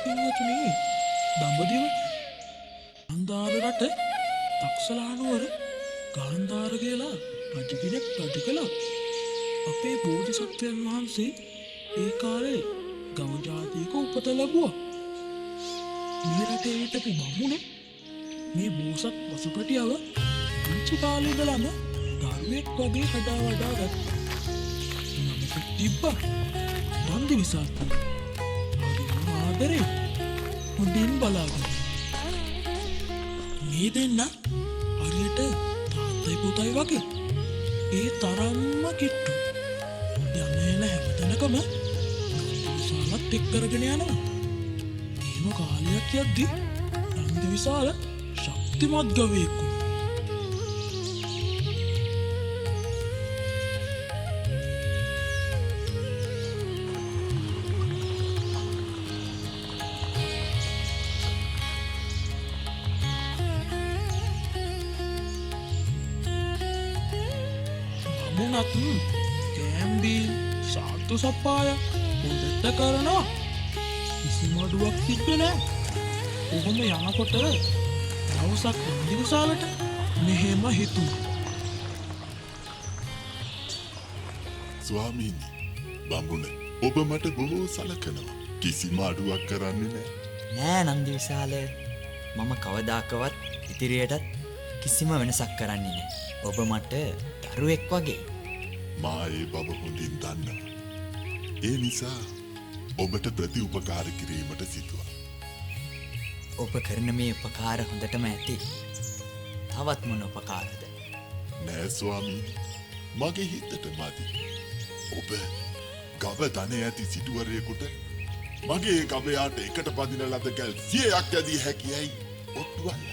පින්වතුනි දඹදිව ගාන්ධාර රට තක්සලානුවර ගාන්ධාර කියලා රජ කෙනෙක් රජ කළා. අපේ බෝධිසත්වයන් වහන්සේ ඒ කාලේ ගව ජාතියක උපත ලැබුවා. මේ රටේ හිටපු බමුණේ මේ බෝසත් පසුපටියව පුංචි කාලේ ඉඳලම දරුවෙක් වගේ හදා වඩා ගත්තා. නමක් තිබ්බා නන්දිවිසාල. ආදරේ හොඳින් බලාගෙන මේ දෙන්න හරියට තාත්තයි පුතයි වගේ. ඒ තරම්ම කිට්ටු. යන්න හැමතැනකම නන්දිවිසාලත් එක් කරගෙන යනවා. එහෙම කාලයක් යද්දී නන්දිවිසාල ශක්තිමත් ගවයෙක් වුණා. බමුණත් කෑම්බිල් සාත්තු සප්පාය හොඳට කරනවා. කිසිම අඩුවක් තිබ්බේ නෑ. ඔහොම යනකොට දවසක් නන්දිවිසාලට මෙහෙම හිතුණා. ස්වාමීනි, බමුණ ඔබ මට බොහෝ සලකනවා. කිසිම අඩුවක් කරන්නේ නෑ නන්දිවිසාල. මම කවදාකවත් ඉදිරියටත් කිසිම වෙනසක් කරන්නේ නෑ. ඔබ මට දරුවෙක් වගේ. මා ඒ බව හොඳින් දන්නවා. ඒ නිසා ඔබට ප්‍රති උපකාර කිරීමට සිතුවා. ඔබ කරන මේ උපකාර හොඳටම ඇති. තවත් මොන උපකාරද? නෑ ස්වාමීනි, මගේ හිතට මදි. ඔබ ගව ධනය ඇති සිටුවරයෙකුට මගේ ගවයාට එකට පදින ලද කැල් 100ක් ඇදී හැකියයි ඔට්ටුවල්ල.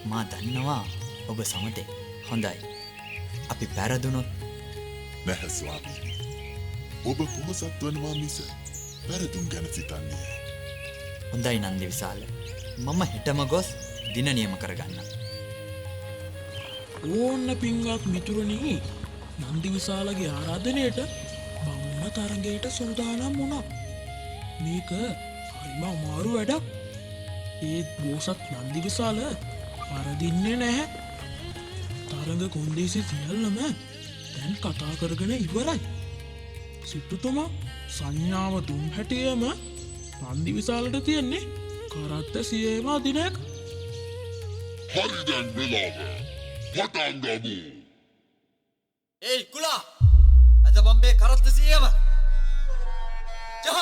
මා දන්නවා ඔබ සමතේ. හොඳයි. අපි පැරදුනොත්? නැහැ ස්වාමීනි. ඔබ පොහොසත් වනවා මිස පැරදුම් ගැන සිතන්නේ. හොඳයි නන්දිවිසාල. මම හෙටම ගොස් දින නියම කරගන්න. ඕන්න පින්වත් මිතුරනි, නන්දිවිසාලගේ ආරාධනයට බමුණ තරගයට සූදානම් වුණා. මේක හරිම අමාරු වැඩක්. ඒත් බෝසත් නන්දිවිසාල පරදින්නේ නැහැ. තරග කොන්දේසි සියල්ලම දැන් කතා කරගෙන ඉවරයි. සිටුතුමා සංඥාව දුම් හැටියම නන්දිවිසාලට තියෙන්නේ කරත්ත 100ම අදිනයක්. හරි දැන් වෙලාව. පටන් ගමු. ඒයි කුලා! අද බම්බේ කරත්ත 100ම. ජහ!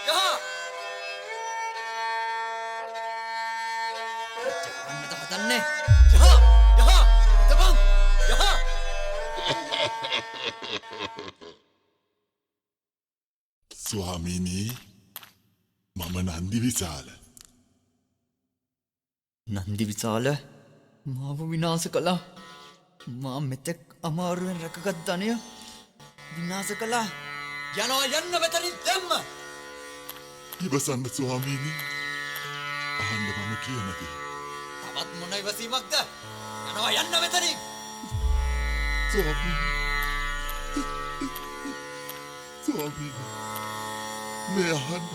ජහ! අන්නත හදන්නේ. ජහ! ජහ! තබන්! ජහ! ස්වාමීනි, මම නන්දිවිසාල. නන්දිවිසාල මාව විනාශ කළා. මා මෙතෙක් අමාරුවෙන් රැකගත් ධනය විනාශ කළා. යනවා යන්න මෙතනින් දැම්ම. ඉවසන්න ස්වාමීනි. අහන්න මම කියනදී. තවත් මොන ඉවසීමක්ද? යනවා යන්න මෙතනින්. ස්වාමීනි. ස්වාමීනි. මේ අහන්න.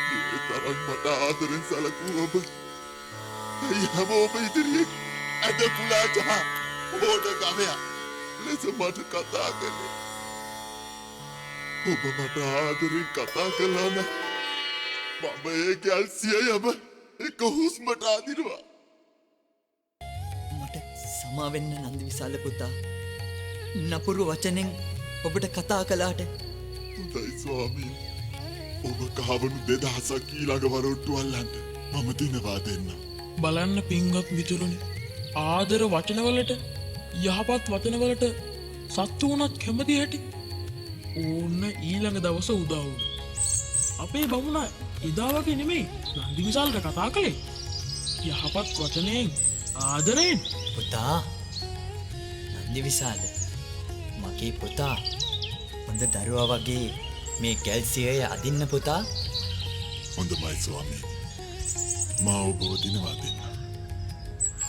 මේ තරම් මට ආදරෙන් සැලකූ ඔබ. ඇයි හැමෝම ඉදිරියේ ඇද පුලා ජහ හෝඩ ගවයා ලෙස මට කතා කළේ? ඔබ මට ආදරෙන් කතා කළා නම් මම ඒ කැල් 100ම එක හුස්මට අදිනවා. මට සමා වෙන්න නන්දිවිසාල පුතා. නපුරු වචනෙන් ඔබට කතා කළාට. හොඳයි ස්වාමීනි. ඔබ කහවණු 2000ක් ඊළඟ වරොට්ටු අල්ලන්න මම දිනවා දෙන්නම්. බලන්න පින්වත් මිතුරුනි, ආදර වචනවලට යහපත් වචනවලට සත්තු වුණත් කැමති හැටි. ඕන්න ඊළඟ දවස උදා වුණා. අපේ බමුණ එදා වගේ නෙමෙයි නන්දිවිසාලට කතා කළේ. යහපත් වචනයෙන් ආදරයෙන්. පුතා, නන්දිවිසාල මගේ පුතා. හොඳ දරුවා වගේ මේ කැල් 100 අදින්න පුතා. හොඳයි ස්වාමීනි. මා ඔබ දිනවා දෙන්න.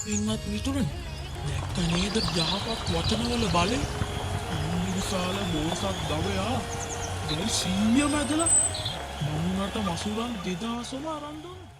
පින්වත් මිතුරනි, දැක්ක නේද යහපත් වචනවල බලය? නන්දිවිසාල බෝසත් ගවයා ගල් 100ම ඇදලා මමුණට මසුරන් 2000ම අරන් දුන්නා.